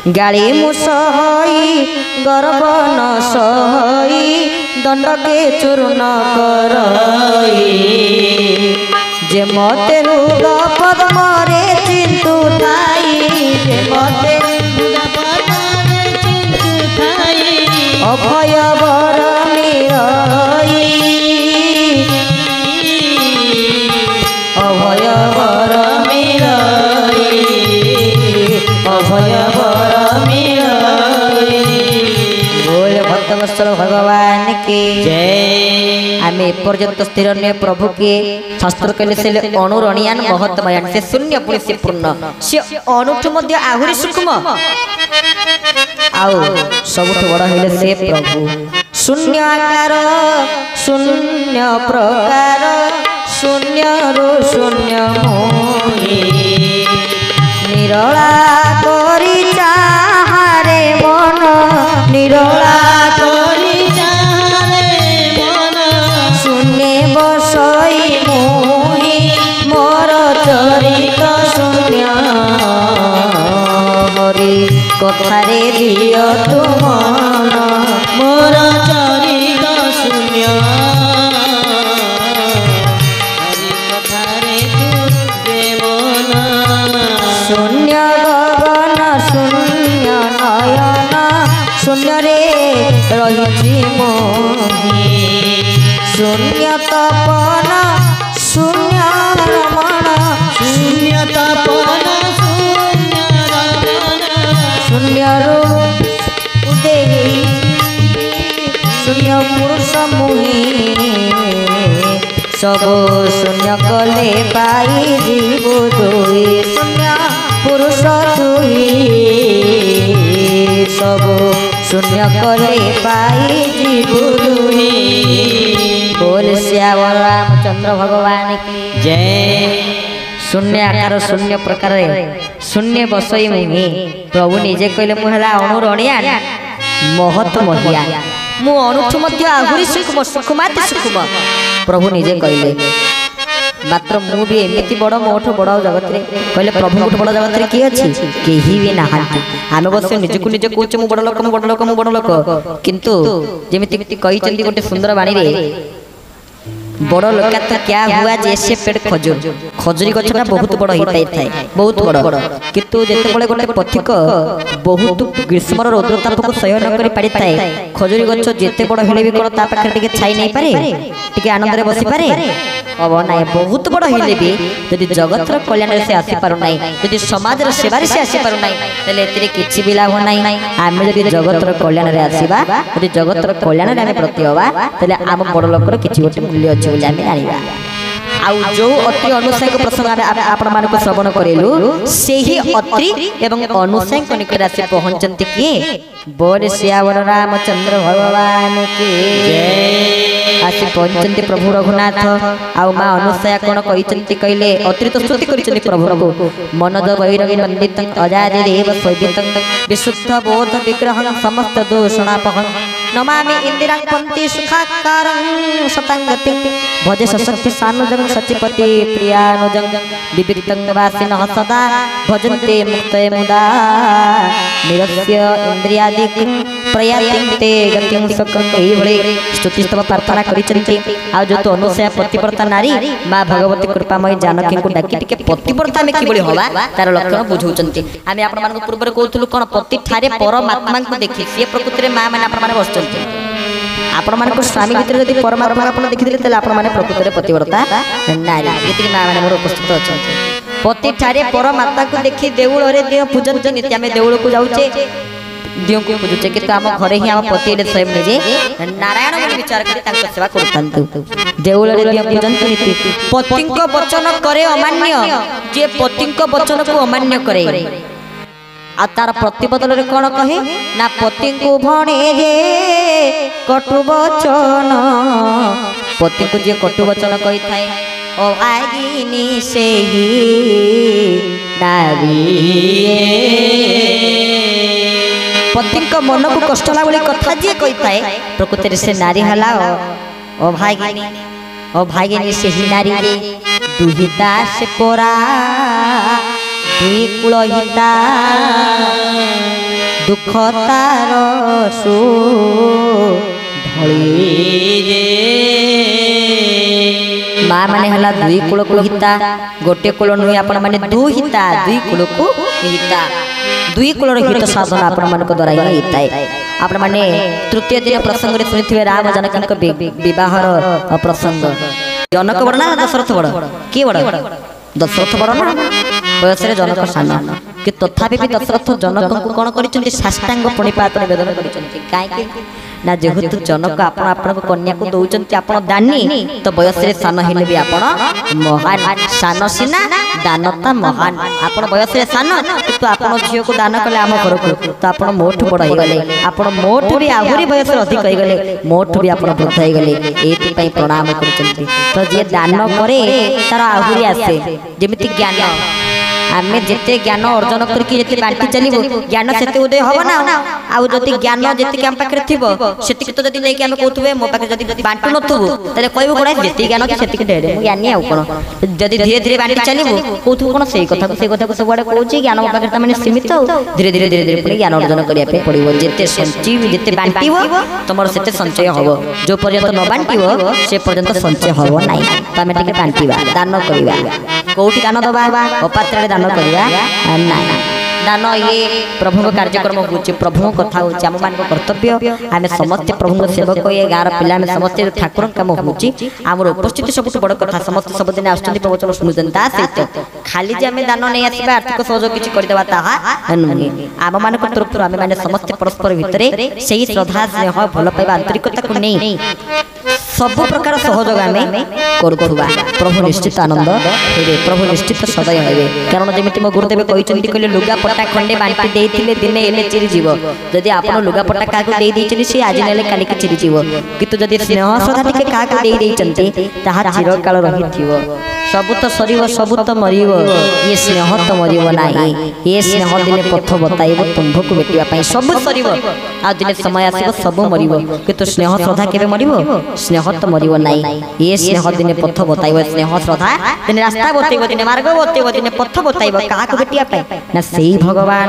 गाली मुसहई गर्व न सहई दंड के चूर्ण करई जे मते रुग पद्मरे चिंतु थाई जे मते रुग पद्मरे चिंतु थाई अभय वर मिरई अभय वर मिरई अभय वर मिरई बोल भक्तवत्सल भगवान की जय। आम एपर्यंत स्थिर नुहे प्रभु के शास्त्र कहले से अणुरणियान महत्मयान से शून्य पुणी से पूर्ण से अणुठु मध्य आहुरी सूक्ष्म आउ सबुठ बड़ हेले से प्रभु शून्य आकार शून्य प्रकार शून्य रु शून्य मोहि निरला करी चाहारे मन निरला करी चाहारे मन शून्य बसई मोहि मोर चरित शून्य हरि कथारे दिय तु मन मोर चरित शून्य शून्य गगन शून्य नयन शून्य रे रही मोहि शून्य तपन शून्य रमण शून्य तपन शून्य रमण शून्य उदेही शून्य पुरुष मुहि सब शून्य कले पाई जीव दुई शून्य पुरुष दुई सब शून्य कले पाई जीव दुई बोल श्यावर रामचंद्र भगवान की जय। शून्य आकार शून्य प्रकार शून्य बसई मुहि प्रभु निजे कहले मुहला अणुरणिया महत महिया मु अणुठु मध्य आहुरी सूक्ष्म सूक्ष्माति सूक्ष्म प्रभु निजे कहले मात्र मु भी एमती बड़ मोठ बड़ जगत रे कहले प्रभु गोटे बड़ जगत रे की अछि केही भी नाहांती आमे बस निजकु निज कहूचे मु बड़ लोक मु बड़ लोक मु बड़ लोक किंतु जेमिति कहि चंदी गोटे सुंदर बाणी रे बड़ लोका तो क्या हुआ जैसे पेड़ खजूर खजूरी गछटा बहुत बड़ होता थाए बहुत बड़ किंतु जेते बळे गोटे पथिक बहुत ग्रीष्मर रौद्रताप को सहन करि पारि थाए खजूरी गछ जेते बड़ हेले भी कोन ता पाखे टिके छाई नहीं पारे टिके आनंद रे बसी पारे अब नाय बहुत बड़ हेले भी यदि जगतर कल्याण से आसी पारु नाही यदि समाज रे सेवा रे से आसी पारु नाही तले एतिरे किछि भी लाभ नाही आमे यदि जगतर कल्याण रे आसीबा यदि जगतर कल्याण रे आमे प्रति होबा तले आम बड़ लोकर किछि गोटे मूल्य अछि बोली आमे आनिबा आउ जो अति अनुसायक प्रसंग आपण मानको श्रवण करेलु सेही अति एवं अनुसायक निकट आसी पहुंचंती किए बोल श्यावर रामचंद्र भगवान की जय। आसी पहुंचंती प्रभु रघुनाथ आउ मां अनुसाया कोन कहिचंती कहले अतिरिक्त स्तुति करिचंती प्रभु को मनोज वैरवी वंदित अजादि देव सवितं विशुद्ध बोध विग्रहं समस्त दोषणापहं नमामि इंदिरां पंक्ति सुखाकारं सतंगति भजे सशक्ति सानुजं सचिपति प्रियानुजं विविक्तं वासिनः सदा भजन्ते मुक्तये मुदा निरस्य इंद्रियादिकं प्रयातिंते गतिं सकं एई भळे स्तुति स्तव प्रार्थना करिचंती आ जो तो अनुसया पतिव्रता नारी मां भगवती कृपामयी जानकी को डाकी टिके पतिव्रता में कि बळी होबा तार लक्षण बुझौचंती आमे आपण मानको पूर्व कहतलु कोन पति ठारे परमात्मा को देखि से प्रकृति रे मां माने आपण माने बसचंती आपण मानको स्वामी भितर यदि परमात्मा आपण देखि देले तले आपण माने प्रकृति रे पतिव्रता नारी यदि मां माने मोर उपस्थित अछंती पति ठारे परमात्मा को देखि देउळ रे देह पूजन नित्य आमे देउळ को जाउचे दियों को पूजुचे कि आम घरे ही आम पति स्वयं निजे नारायण बोली विचार कर सेवा करतंतु देउल रे दियों पूजन नीति पति को वचन करे अमान्य जे पति को वचन को अमान्य करे आ तार प्रतिबदल रे कोन कहे ना पति को भणे जे कटु वचन पति को जे कटु वचन कहि थाए ओ आगिनी सेही नारी पति मन को कष्ट भाई कथा जी कही थाए प्रकृति से नारी हला अभागिनी से ही नारी दुहिता से परा ଦୁଇ କୂଳ ହିତା ଦୁଃଖ ତାର ସୁ ମା ମାନେ ହେଲା ଦୁଇ କୂଳକୁ ହିତା ଗୋଟିଏ କୂଳ ନୁହେଁ ଆପଣ ମାନେ ଦୁଇ ହିତା ଦୁଇ କୂଳକୁ ହିତା ଦୁଇ କୂଳର ହିତ ସାଧନ ଆପଣ ମାନଙ୍କ ଦ୍ୱାରା ହିଁ ହେଇଥାଏ। ଆପଣ ମାନେ ତୃତୀୟ ଦିନ ପ୍ରସଙ୍ଗରେ ଶୁଣିଥିବେ ରାମ ଜନକଙ୍କ ବିବାହର ପ୍ରସଙ୍ଗ। ଜନକ ବଡ଼ ନା ଦଶରଥ ବଡ଼? କିଏ ବଡ଼? ଦଶରଥ ବଡ଼ ନା? ବୟସରେ ଜନକ ସାନ, କି ତଥାପି ବି ଦଶରଥ ଜନକଙ୍କୁ କ'ଣ କରିଛନ୍ତି? ସାଷ୍ଟାଙ୍ଗ ପ୍ରଣିପାତ ନିବେଦନ କରିଛନ୍ତି। କାହିଁକି ନା ଯେହେତୁ ଜନକ ଆପଣ ଆପଣଙ୍କ କନ୍ୟାକୁ ଦଉଛନ୍ତି, ଆପଣ ଦାନୀ, ତ ବୟସରେ ସାନ ହେଲେ ବି ଆପଣ ମହାନ। ସାନ ସିନା ଦାନତା ମହାନ। ଆପଣ ବୟସରେ ସାନ କିନ୍ତୁ ଆପଣ ଝିଅକୁ ଦାନ କଲେ ଆମ ଘରକୁ, ତ ଆପଣ ମୋଠୁ ବଡ଼ ହେଇଗଲେ, ଆପଣ ମୋଠୁ ବି ଆହୁରି ବୟସରେ ଅଧିକ ହେଇଗଲେ, ମୋଠୁ ବି ଆପଣ ବୃଦ୍ଧ ହେଇଗଲେ। ଏଇଥିପାଇଁ ପ୍ରଣାମ କରୁଛନ୍ତି। ତ ଯିଏ ଦାନ କରେ ତାର ଆହୁରି ଆସେ। ଯେମିତି ଜ୍ଞାନ, ଆମେ ଯେତେ ଜ୍ଞାନ ଅର୍ଜନ କରିକି ଯେତେ ବାଣ୍ଟି ଚାଲିବୁ ଜ୍ଞାନ ସେତେ ଉଦୟ ହବ ନା। ଆଉ ଯଦି ଜ୍ଞାନ ଯେତିକି ଆମ ପାଖରେ ଥିବ ସେତିକି ତ ଯଦି ନେଇକି ଆମେ କହୁଥିବେ ମୋ ପାଖରେ ଯଦି ବାଣ୍ଟୁ ନଥିବୁ ତାହେଲେ କହିବୁ କ'ଣ ଯେତିକି ଜ୍ଞାନ ଅଛି ସେତିକି ଢେରେ, ମୁଁ ଜ୍ଞାନୀ ଆଉ କ'ଣ। ଯଦି ଧୀରେ ଧୀରେ ବାଣ୍ଟି ଚାଲିବୁ କହୁଥିବୁ କ'ଣ ସେଇ କଥାକୁ ସବୁଆଡ଼େ କହୁଛି, ଜ୍ଞାନ ମୋ ପାଖରେ ତାମାନେ ସୀମିତ। ଆଉ ଧୀରେ ଧୀରେ ପୁଣି ଜ୍ଞାନ ଅର୍ଜନ କରିବା ପାଇଁ ପଡ଼ିବ। ଯେତେ ସଞ୍ଚୟ ଯେତେ ବାଣ୍ଟିବ ତମର ସେତେ ସଞ୍ଚୟ ହବ। ଯେଉଁ ପର୍ଯ୍ୟନ୍ତ ନ ବାଣ୍ଟିବ ସେ ପର୍ଯ୍ୟନ୍ତ ସଞ୍ଚୟ ହବ ନାହିଁ। ତ ଆମେ ଟିକେ ବାଣ୍ଟିବା, ଦାନ କରିବା। କୋଉଠି ଦାନ ଦବା? ଅପାତ୍ରରେ ଦାନ କରିବା ନାହିଁ। ଦାନ ଇଏ ପ୍ରଭୁଙ୍କ କାର୍ଯ୍ୟକ୍ରମ ହେଉଛି, ପ୍ରଭୁଙ୍କ କଥା ହେଉଛି, ଆମମାନଙ୍କ କର୍ତ୍ତବ୍ୟ। ଆମେ ସମସ୍ତେ ପ୍ରଭୁଙ୍କ ସେବକ, ଏ ଗାଁର ପିଲା ଆମେ ସମସ୍ତେ ଠାକୁରଙ୍କ କାମ ହେଉଛି। ଆମର ଉପସ୍ଥିତି ସବୁଠୁ ବଡ଼ କଥା। ସମସ୍ତେ ସବୁଦିନ ଆସୁଛନ୍ତି, ପ୍ରବଚନ ଶୁଣୁଛନ୍ତି। ତା ସହିତ ଖାଲି ଯେ ଆମେ ଦାନ ନେଇ ଆସିବା, ଆର୍ଥିକ ସହଯୋଗ କିଛି କରିଦେବା ତାହା ନୁହେଁ। ଆମମାନଙ୍କ ତରଫରୁ ଆମେମାନେ ସମସ୍ତେ ପରସ୍ପର ଭିତରେ ସେଇ ଶ୍ରଦ୍ଧା, ସ୍ନେହ, ଭଲ ପାଇବା, ଆନ୍ତରିକତାକୁ ନେଇ ସବୁ ପ୍ରକାର ସହଯୋଗ ଆମେ କରୁଥିବା। ପ୍ରଭୁ ନିଶ୍ଚିତ ଆନନ୍ଦ ହେବେ, ପ୍ରଭୁ ନିଶ୍ଚିତ ସଦୟ ହେବେ। କାରଣ ଯେମିତି ମୋ ଗୁରୁଦେବ କହିଛନ୍ତି, କହିଲେ ଲୁଗାପଟା ଖଣ୍ଡେ ବାଣ୍ଟି ଦେଇଥିଲେ ଦିନେ ହେଲେ ଚିରିଯିବ। ଯଦି ଆପଣ ଲୁଗାପଟା କାହାକୁ ଦେଇ ଦେଇଛନ୍ତି ସେ ଆଜି ନେଲେ କାଲିକି ଚିରିଯିବ, କିନ୍ତୁ ଯଦି ସ୍ନେହ ଶ୍ରଦ୍ଧା ଟିକେ କାହାକୁ ଦେଇ ଦେଇଛନ୍ତି ତାହା ଚିରକାଳ ରହିଥିବ। ସବୁ ତ ସରିବ, ସବୁ ତ ମରିବ, ଇଏ ସ୍ନେହ ତ ମରିବ ନାହିଁ। ଏ ସ୍ନେହ ଦିନେ ପଥ ବତାଇବ ତୁମ୍ଭକୁ ଭେଟିବା ପାଇଁ। ସବୁ ସରିବ, ଆଉ ଦିନେ ସମୟ ଆସିବ ସବୁ ମରିବ, କିନ୍ତୁ ସ୍ନେହ ଶ୍ରଦ୍ଧା କେବେ ମରିବ? ସ୍ନେହ ତ ମରିବ ନାହିଁ। ଏ ସ୍ନେହ ଦିନେ ପଥ ବତାଇବ। ସ୍ନେହ ଶ୍ରଦ୍ଧା ଦିନେ ରାସ୍ତା ବତାଇବ, ଦିନେ ମାର୍ଗ ବତାଇବ, ଦିନେ ପଥ ବତାଇବ। କାହାକୁ ଭେଟିବା ପାଇଁ? ନା ସେଇ ଭଗବାନ